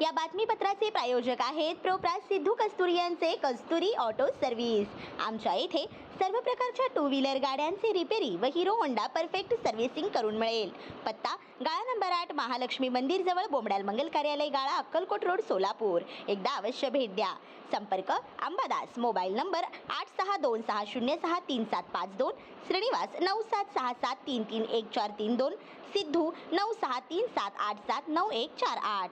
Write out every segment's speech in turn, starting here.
या बातमीपत्राचे प्रायोजक आहेत प्रोप्रास सिद्धू कस्तुरी यांचे कस्तुरी ऑटो सर्व्हिस। आमच्या येथे सर्व प्रकारच्या टू व्हीलर गाड्यांचे रिपेरी व हिरो होंडा परफेक्ट सर्व्हिसिंग करून मिळेल। पत्ता गाळा नंबर 8 महालक्ष्मी मंदिर जवळ बोमडाल मंगल कार्यालय गाळा अक्कलकोट रोड सोलापूर। एकदा अवश्य भेट द्या। संपर्क अंबादास, मोबाईल नंबर 8626063752, श्रीनिवास 9767331432, सिद्धू 9637879148।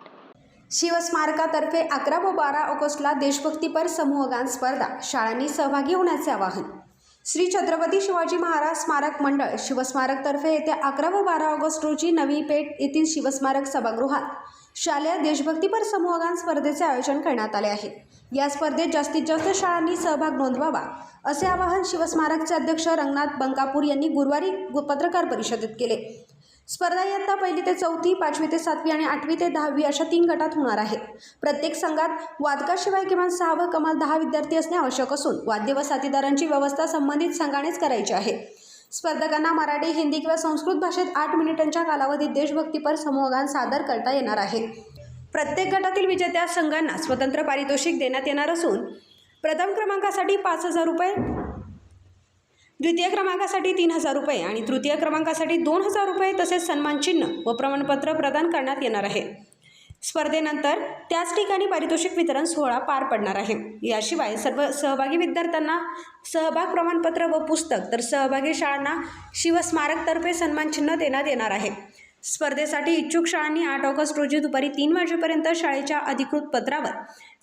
शिवस्मारकातर्फे 11 व 12 ऑगस्टला देशभक्तीपर समूहगान स्पर्धा, शाळांनी सहभागी होण्याचे आवाहन। श्री छत्रपती शिवाजी महाराज स्मारक मंडळ शिवस्मारकतर्फे येत्या 11 व 12 ऑगस्ट रोजी नवी पेठ येथील शिवस्मारक सभागृहात शालेय देशभक्तीपर समूहगान स्पर्धेचे आयोजन करण्यात आले आहे। या स्पर्धेत जास्तीत जास्त शाळांनी सहभाग नोंदवावा असे आवाहन शिवस्मारकचे अध्यक्ष रंगनाथ बंकापूर यांनी गुरुवारी पत्रकार परिषदेत केले। स्पर्धा इयत्ता 1ली ते 4थी, 5वी ते 7वी आणि 8वी ते 10वी अशा 3 गटात होणार आहे। प्रत्येक संघात वादकाशिवाय किमान 6 व कमाल 10 विद्यार्थी असणे आवश्यक असून वाद्य व साथीदारांची व्यवस्था संबंधित संघानेच करायची आहे। स्पर्धकांना मराठी, हिंदी किंवा संस्कृत भाषेत 8 मिनिटांच्या कालावधीत देशभक्तीपर समूहगान सादर करता येणार आहे। प्रत्येक गटातील विजेत्या संघांना स्वतंत्र पारितोषिक देण्यात येणार असून प्रथम क्रमांकासाठी 5,000 रुपये, द्वितीय क्रमांकासाठी 3,000 रुपये आणि तृतीय क्रमांकासाठी 2,000 रुपये तसेच सन्मानचिन्ह व प्रमाणपत्र प्रदान करण्यात येणार आहे। स्पर्धेनंतर त्याच ठिकाणी पारितोषिक वितरण सोहळा पार पडणार आहे। याशिवाय सर्व सहभागी विद्यार्थ्यांना सहभाग प्रमाणपत्र व पुस्तक तर सहभागी शाळांना शिवस्मारकतर्फे सन्मानचिन्ह देण्यात येणार आहे। स्पर्धेसाठी इच्छुक शाळांनी 8 ऑगस्ट रोजी दुपारी 3 वाजेपर्यंत शाळेच्या अधिकृत पत्रावर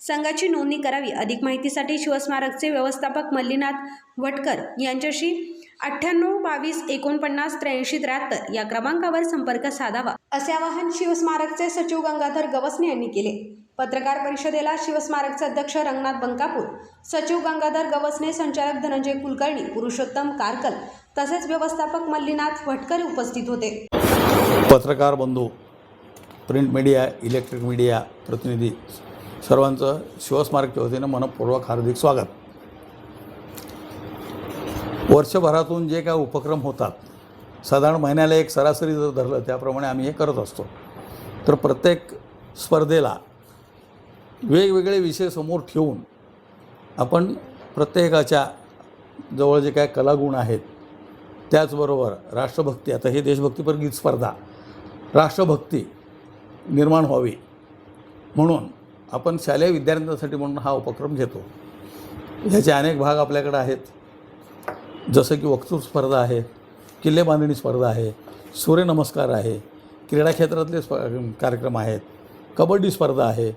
संघाची नोंदणी करावी। अधिक माहितीसाठी शिवस्मारकचे व्यवस्थापक मल्लीनाथ वटकर यांच्याशी 9822498373 या क्रमांकावर संपर्क साधावा असे आवाहन शिवस्मारकचे सचिव गंगाधर गवसने यांनी केले। पत्रकार परिषदेला शिवस्मारकचे अध्यक्ष रंगनाथ बंकापूर, सचिव गंगाधर गवसने, संचालक धनंजय कुलकर्णी, पुरुषोत्तम कारकल तसेच व्यवस्थापक मल्लीनाथ वटकर उपस्थित होते। पत्रकार बंधू, प्रिंट मीडिया, इलेक्ट्रिक मीडिया प्रतिनिधी सर्वांचं शिवस्मारकच्या वतीनं मनपूर्वक हार्दिक स्वागत। वर्षभरातून जे काय उपक्रम होतात, साधारण महिन्याला एक सरासरी जर धरलं त्याप्रमाणे आम्ही हे करत असतो। तर प्रत्येक स्पर्धेला वेगवेगळे विषय समोर ठेवून आपण प्रत्येकाच्या जवळ जे काय कलागुण आहेत, त्याचबरोबर राष्ट्रभक्ती, आता हे देशभक्तीपर गीत स्पर्धा, राष्ट्रभक्ती निर्माण व्हावी म्हणून आपण शालेय विद्यार्थ्यांसाठी म्हणून हा उपक्रम घेतो। ह्याचे अनेक भाग आपल्याकडे आहेत, जसं की वक्तृत्व स्पर्धा आहे, किल्ले बांधणी स्पर्धा आहे, सूर्यनमस्कार आहे, क्रीडा क्षेत्रातले कार्यक्रम आहेत, कबड्डी स्पर्धा आहे,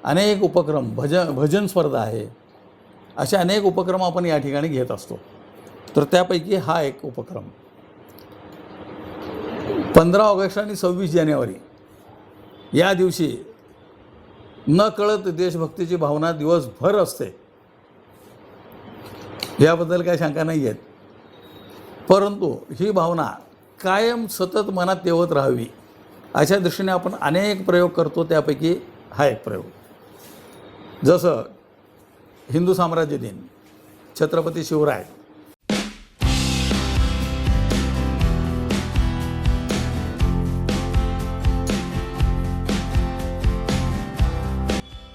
अनेक उपक्रम, भजन स्पर्धा आहे, असे अनेक उपक्रम आपण या ठिकाणी घेत असतो। तर त्यापैकी हा एक उपक्रम 15 ऑगस्ट आणि 26 जानेवारी या दिवशी नकळत देशभक्तीची भावना दिवसभर असते, याबद्दल काही शंका नाही आहेत। परंतु ही भावना कायम सतत मनात तेवत राहावी अशा दृष्टीने आपण अनेक प्रयोग करतो। त्यापैकी हा एक प्रयोग, जसं हिंदू साम्राज्य दिन, छत्रपती शिवराय,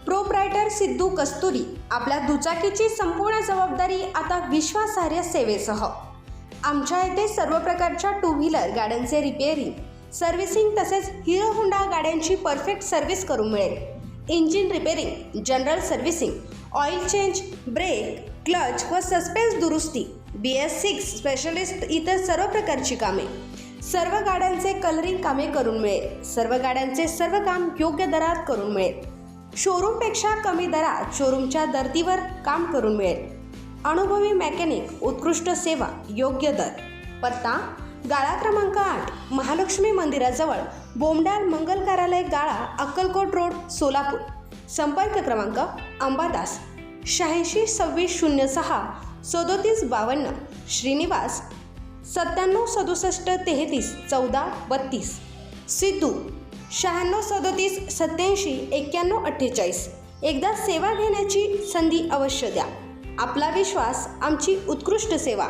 प्रोप्रायटर सिद्धू कस्तुरी आपल्या दुचाकीची संपूर्ण जबाबदारी आता विश्वासार्ह सेवेसह। आमच्या येथे सर्व प्रकारच्या टू व्हीलर गाड्यांचे रिपेअरिंग, सर्व्हिसिंग तसेच हिरो होंडा गाड्यांची परफेक्ट सर्व्हिस करून मिळेल। Engine repairing, general servicing, oil change, brake, clutch व सस्पेन्स दुरुस्ती, BS6 स्पेशलिस्ट इतर सर्व प्रकारची कामे, सर्व गाड्यांचे कलरिंग कामे करून मिळेल। सर्व गाड्यांचे सर्व काम योग्य दरात करून मिळेल। शोरूमपेक्षा कमी दरात शोरूमच्या धर्तीवर काम करून मिळेल। अनुभवी मेकॅनिक, उत्कृष्ट सेवा, योग्य दर। पत्ता गाळा क्रमांक 8 महालक्ष्मी मंदिराजवळ बोमडाल मंगल कार्यालय गाळा अक्कलकोट रोड सोलापूर। संपर्क क्रमांक अंबादास 862606 3752, श्रीनिवास 976733 1432, सिद्धू 9637879148। एकदा सेवा घेण्याची संधी अवश्य द्या। आपला विश्वास, आमची उत्कृष्ट सेवा।